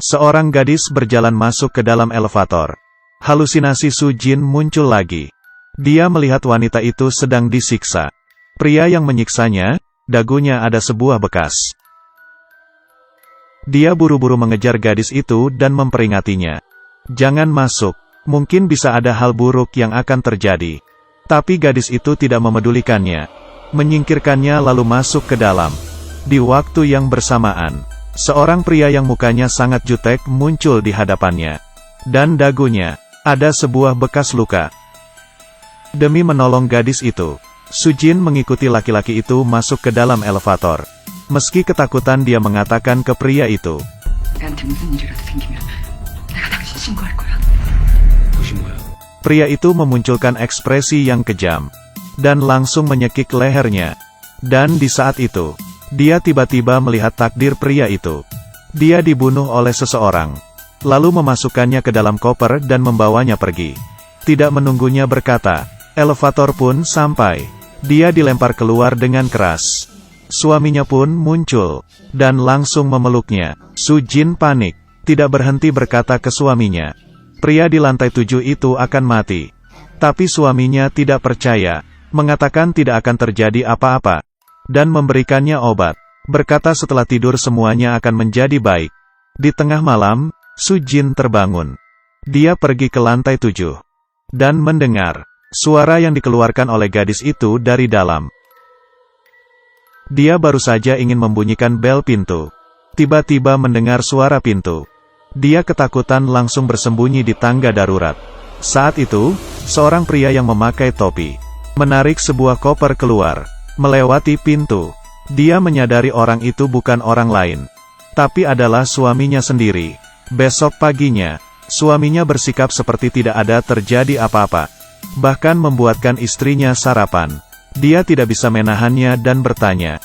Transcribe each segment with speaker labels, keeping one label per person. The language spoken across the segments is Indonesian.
Speaker 1: Seorang gadis berjalan masuk ke dalam elevator. Halusinasi Su Jin muncul lagi. Dia melihat wanita itu sedang disiksa. Pria yang menyiksanya, dagunya ada sebuah bekas. Dia buru-buru mengejar gadis itu dan memperingatinya. Jangan masuk, mungkin bisa ada hal buruk yang akan terjadi. Tapi gadis itu tidak memedulikannya. Menyingkirkannya lalu masuk ke dalam. Di waktu yang bersamaan, seorang pria yang mukanya sangat jutek muncul di hadapannya. Dan dagunya, ada sebuah bekas luka. Demi menolong gadis itu, Su Jin mengikuti laki-laki itu masuk ke dalam elevator. Meski ketakutan dia mengatakan ke pria itu. Pria itu memunculkan ekspresi yang kejam. Dan langsung menyekik lehernya. Dan di saat itu, dia tiba-tiba melihat takdir pria itu. Dia dibunuh oleh seseorang. Lalu memasukkannya ke dalam koper dan membawanya pergi. Tidak menunggunya berkata, elevator pun sampai. Dia dilempar keluar dengan keras. Suaminya pun muncul, dan langsung memeluknya. Su Jin panik, tidak berhenti berkata ke suaminya. Pria di lantai 7 itu akan mati. Tapi suaminya tidak percaya, mengatakan tidak akan terjadi apa-apa. Dan memberikannya obat. Berkata setelah tidur semuanya akan menjadi baik. Di tengah malam, Su Jin terbangun. Dia pergi ke lantai 7. Dan mendengar suara yang dikeluarkan oleh gadis itu dari dalam. Dia baru saja ingin membunyikan bel pintu. Tiba-tiba mendengar suara pintu. Dia ketakutan langsung bersembunyi di tangga darurat. Saat itu, seorang pria yang memakai topi menarik sebuah koper keluar, melewati pintu. Dia menyadari orang itu bukan orang lain, tapi adalah suaminya sendiri. Besok paginya, suaminya bersikap seperti tidak ada terjadi apa-apa. Bahkan membuatkan istrinya sarapan. Dia tidak bisa menahannya dan bertanya.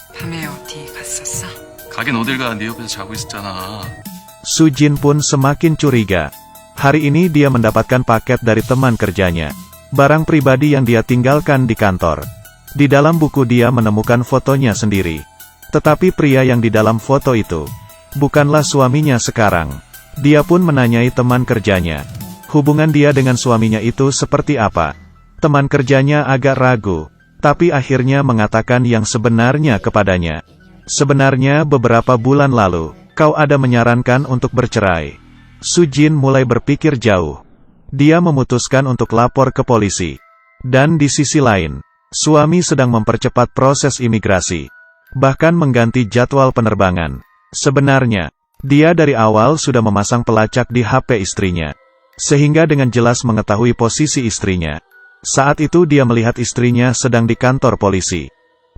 Speaker 1: Su Jin pun semakin curiga. Hari ini dia mendapatkan paket dari teman kerjanya. Barang pribadi yang dia tinggalkan di kantor. Di dalam buku dia menemukan fotonya sendiri. Tetapi pria yang di dalam foto itu bukanlah suaminya sekarang. Dia pun menanyai teman kerjanya. Hubungan dia dengan suaminya itu seperti apa? Teman kerjanya agak ragu, tapi akhirnya mengatakan yang sebenarnya kepadanya. Sebenarnya beberapa bulan lalu, kau ada menyarankan untuk bercerai. Su Jin mulai berpikir jauh. Dia memutuskan untuk lapor ke polisi. Dan di sisi lain, suami sedang mempercepat proses imigrasi. Bahkan mengganti jadwal penerbangan. Sebenarnya, dia dari awal sudah memasang pelacak di HP istrinya. Sehingga dengan jelas mengetahui posisi istrinya. Saat itu dia melihat istrinya sedang di kantor polisi.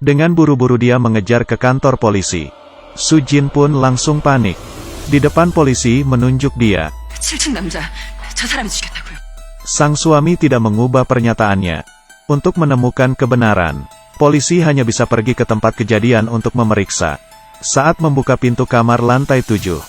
Speaker 1: Dengan buru-buru dia mengejar ke kantor polisi. Su Jin pun langsung panik. Di depan polisi menunjuk dia. Sang suami tidak mengubah pernyataannya. Untuk menemukan kebenaran, polisi hanya bisa pergi ke tempat kejadian untuk memeriksa. Saat membuka pintu kamar lantai 7,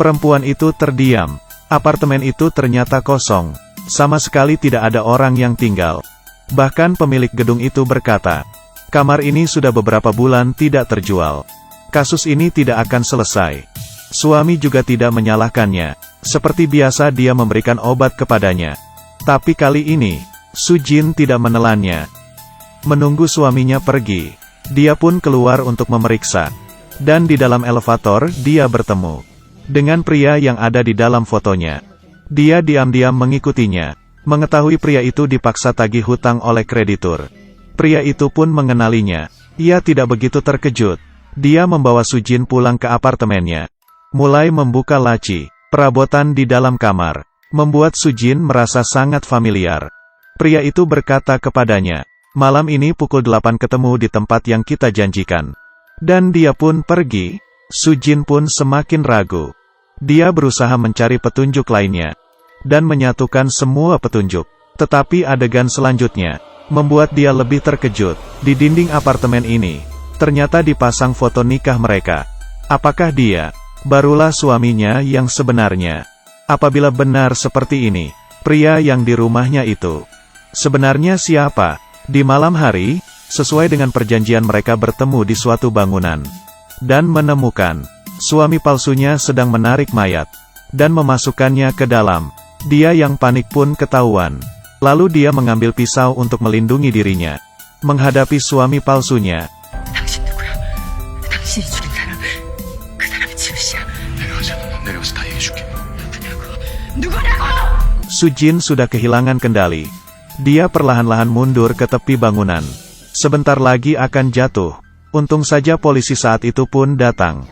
Speaker 1: perempuan itu terdiam. Apartemen itu ternyata kosong. Sama sekali tidak ada orang yang tinggal. Bahkan pemilik gedung itu berkata, kamar ini sudah beberapa bulan tidak terjual. Kasus ini tidak akan selesai. Suami juga tidak menyalahkannya. Seperti biasa dia memberikan obat kepadanya. Tapi kali ini, Su Jin tidak menelannya. Menunggu suaminya pergi, dia pun keluar untuk memeriksa. Dan di dalam elevator, dia bertemu dengan pria yang ada di dalam fotonya. Dia diam-diam mengikutinya. Mengetahui pria itu dipaksa tagih hutang oleh kreditur. Pria itu pun mengenalinya. Ia tidak begitu terkejut. Dia membawa Su Jin pulang ke apartemennya. Mulai membuka laci, perabotan di dalam kamar. Membuat Su Jin merasa sangat familiar. Pria itu berkata kepadanya, malam ini pukul 8 ketemu di tempat yang kita janjikan. Dan dia pun pergi. Su Jin pun semakin ragu. Dia berusaha mencari petunjuk lainnya. Dan menyatukan semua petunjuk. Tetapi adegan selanjutnya membuat dia lebih terkejut. Di dinding apartemen ini, ternyata dipasang foto nikah mereka. Apakah dia barulah suaminya yang sebenarnya? Apabila benar seperti ini, pria yang di rumahnya itu sebenarnya siapa? Di malam hari, sesuai dengan perjanjian mereka bertemu di suatu bangunan. Dan menemukan suami palsunya sedang menarik mayat. dan memasukkannya ke dalam. Dia yang panik pun ketahuan. Lalu dia mengambil pisau untuk melindungi dirinya. Menghadapi suami palsunya.
Speaker 2: 당신 누구야? 당신이 죽인 사람, 그 사람이 지우씨야.
Speaker 3: 내려가서 다 얘기해줄게.
Speaker 2: 누구냐고!
Speaker 1: Sujin sudah kehilangan kendali. Dia perlahan-lahan mundur ke tepi bangunan. Sebentar lagi akan jatuh. Untung saja polisi saat itu pun datang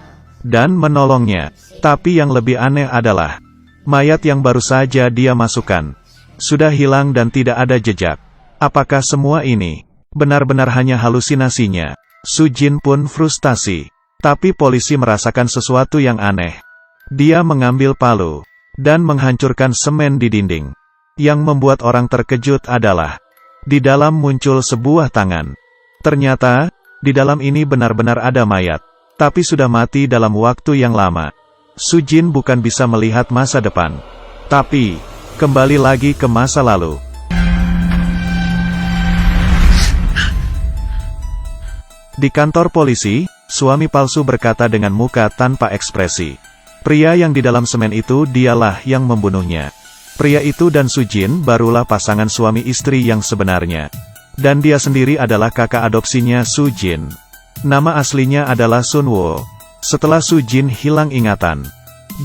Speaker 1: dan menolongnya. Tapi yang lebih aneh adalah mayat yang baru saja dia masukkan sudah hilang dan tidak ada jejak. Apakah semua ini benar-benar hanya halusinasinya? Sujin pun frustasi. Tapi polisi merasakan sesuatu yang aneh. Dia mengambil palu dan menghancurkan semen di dinding. Yang membuat orang terkejut adalah di dalam muncul sebuah tangan. Ternyata di dalam ini benar-benar ada mayat, tapi sudah mati dalam waktu yang lama. Sujin bukan bisa melihat masa depan, tapi kembali lagi ke masa lalu. Di kantor polisi, suami palsu berkata dengan muka tanpa ekspresi. Pria yang di dalam semen itu dialah yang membunuhnya. Pria itu dan Sujin barulah pasangan suami istri yang sebenarnya. Dan dia sendiri adalah kakak adopsinya Sujin. Nama aslinya adalah Sunwo. Setelah Sujin hilang ingatan,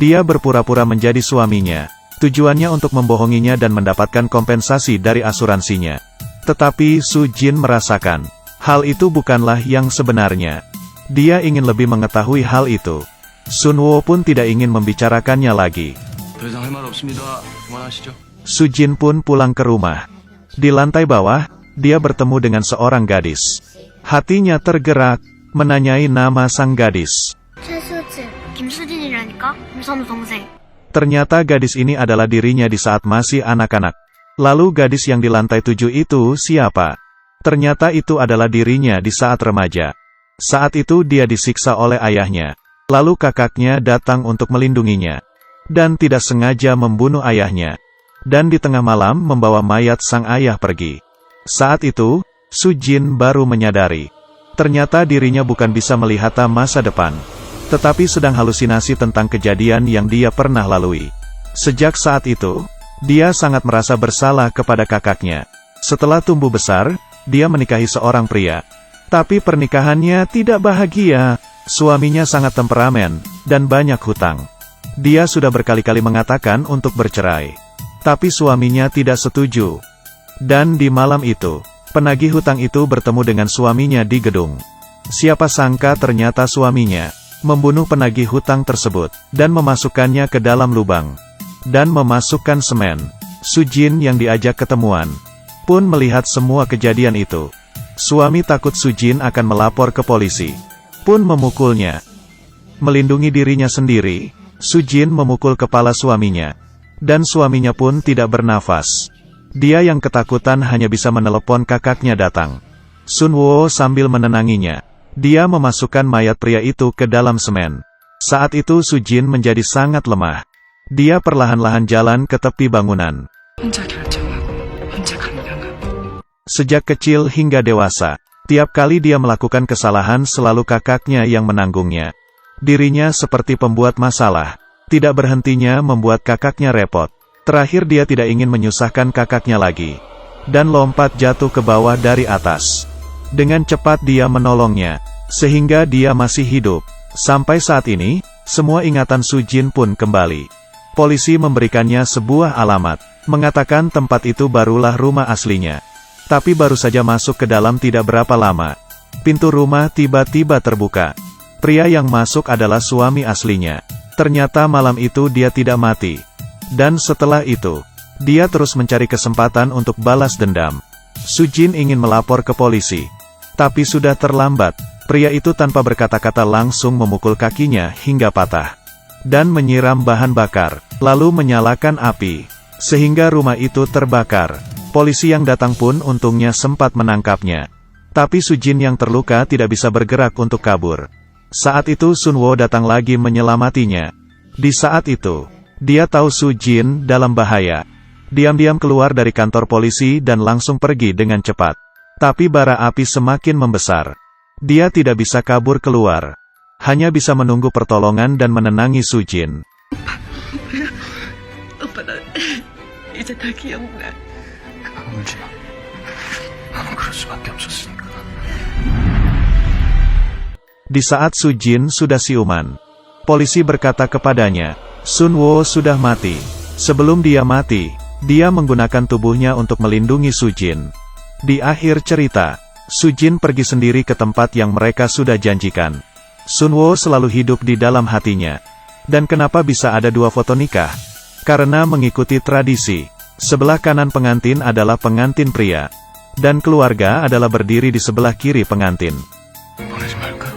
Speaker 1: dia berpura-pura menjadi suaminya. Tujuannya untuk membohonginya dan mendapatkan kompensasi dari asuransinya. Tetapi Sujin merasakan hal itu bukanlah yang sebenarnya. Dia ingin lebih mengetahui hal itu. Sunwo pun tidak ingin membicarakannya lagi.
Speaker 3: 더 이상 할 말 없습니다. 그만하시죠.
Speaker 1: Sujin pun pulang ke rumah. Di lantai bawah, dia bertemu dengan seorang gadis. Hatinya tergerak, menanyai nama sang gadis.
Speaker 4: 최수진, 김수진이라니까? 김선우 동생.
Speaker 1: Ternyata gadis ini adalah dirinya di saat masih anak-anak. Lalu gadis yang di lantai 7 itu siapa? Ternyata itu adalah dirinya di saat remaja. Saat itu dia disiksa oleh ayahnya. Lalu kakaknya datang untuk melindunginya. Dan tidak sengaja membunuh ayahnya. Dan di tengah malam membawa mayat sang ayah pergi. Saat itu, Sujin baru menyadari. Ternyata dirinya bukan bisa melihat masa depan. Tetapi sedang halusinasi tentang kejadian yang dia pernah lalui. Sejak saat itu, dia sangat merasa bersalah kepada kakaknya. Setelah tumbuh besar, dia menikahi seorang pria. Tapi pernikahannya tidak bahagia. Suaminya sangat temperamen, dan banyak hutang. Dia sudah berkali-kali mengatakan untuk bercerai. Tapi suaminya tidak setuju. Dan di malam itu, penagih hutang itu bertemu dengan suaminya di gedung. Siapa sangka ternyata suaminya membunuh penagih hutang tersebut, dan memasukkannya ke dalam lubang. Dan memasukkan semen. Sujin yang diajak ketemuan pun melihat semua kejadian itu. Suami takut Sujin akan melapor ke polisi. Pun memukulnya. Melindungi dirinya sendiri, Sujin memukul kepala suaminya. Dan suaminya pun tidak bernafas. Dia yang ketakutan hanya bisa menelepon kakaknya datang. Sunwo sambil menenanginya. Dia memasukkan mayat pria itu ke dalam semen. Saat itu Sujin menjadi sangat lemah. Dia perlahan-lahan jalan ke tepi bangunan.
Speaker 2: 혼자 결정하고 혼자 감당하고.
Speaker 1: Sejak kecil hingga dewasa, tiap kali dia melakukan kesalahan selalu kakaknya yang menanggungnya. Dirinya seperti pembuat masalah. Tidak berhentinya membuat kakaknya repot. Terakhir dia tidak ingin menyusahkan kakaknya lagi. Dan lompat jatuh ke bawah dari atas. Dengan cepat dia menolongnya. Sehingga dia masih hidup. Sampai saat ini, semua ingatan Sujin pun kembali. Polisi memberikannya sebuah alamat. Mengatakan tempat itu barulah rumah aslinya. Tapi baru saja masuk ke dalam tidak berapa lama. Pintu rumah tiba-tiba terbuka. Pria yang masuk adalah suami aslinya. Ternyata malam itu dia tidak mati. Dan setelah itu, dia terus mencari kesempatan untuk balas dendam. Sujin ingin melapor ke polisi. Tapi sudah terlambat. Pria itu tanpa berkata-kata langsung memukul kakinya hingga patah. Dan menyiram bahan bakar. Lalu menyalakan api. Sehingga rumah itu terbakar. Polisi yang datang pun untungnya sempat menangkapnya. Tapi Sujin yang terluka tidak bisa bergerak untuk kabur. Saat itu Sunwo datang lagi menyelamatinya. Di saat itu, dia tahu Sujin dalam bahaya. Diam-diam keluar dari kantor polisi dan langsung pergi dengan cepat. Tapi bara api semakin membesar. Dia tidak bisa kabur keluar. Hanya bisa menunggu pertolongan dan menenangi Sujin.
Speaker 2: 오빠 나 이제 다 기억나.
Speaker 3: 울지 마. 나는 그럴 수밖에 없었으니까.
Speaker 1: Di saat Sujin sudah siuman, polisi berkata kepadanya, Sunwo sudah mati. Sebelum dia mati, dia menggunakan tubuhnya untuk melindungi Sujin. Di akhir cerita, Sujin pergi sendiri ke tempat yang mereka sudah janjikan. Sunwo selalu hidup di dalam hatinya. Dan kenapa bisa ada dua foto nikah? Karena mengikuti tradisi, sebelah kanan pengantin adalah pengantin pria, dan keluarga adalah berdiri di sebelah kiri pengantin.
Speaker 3: 보내지 말까?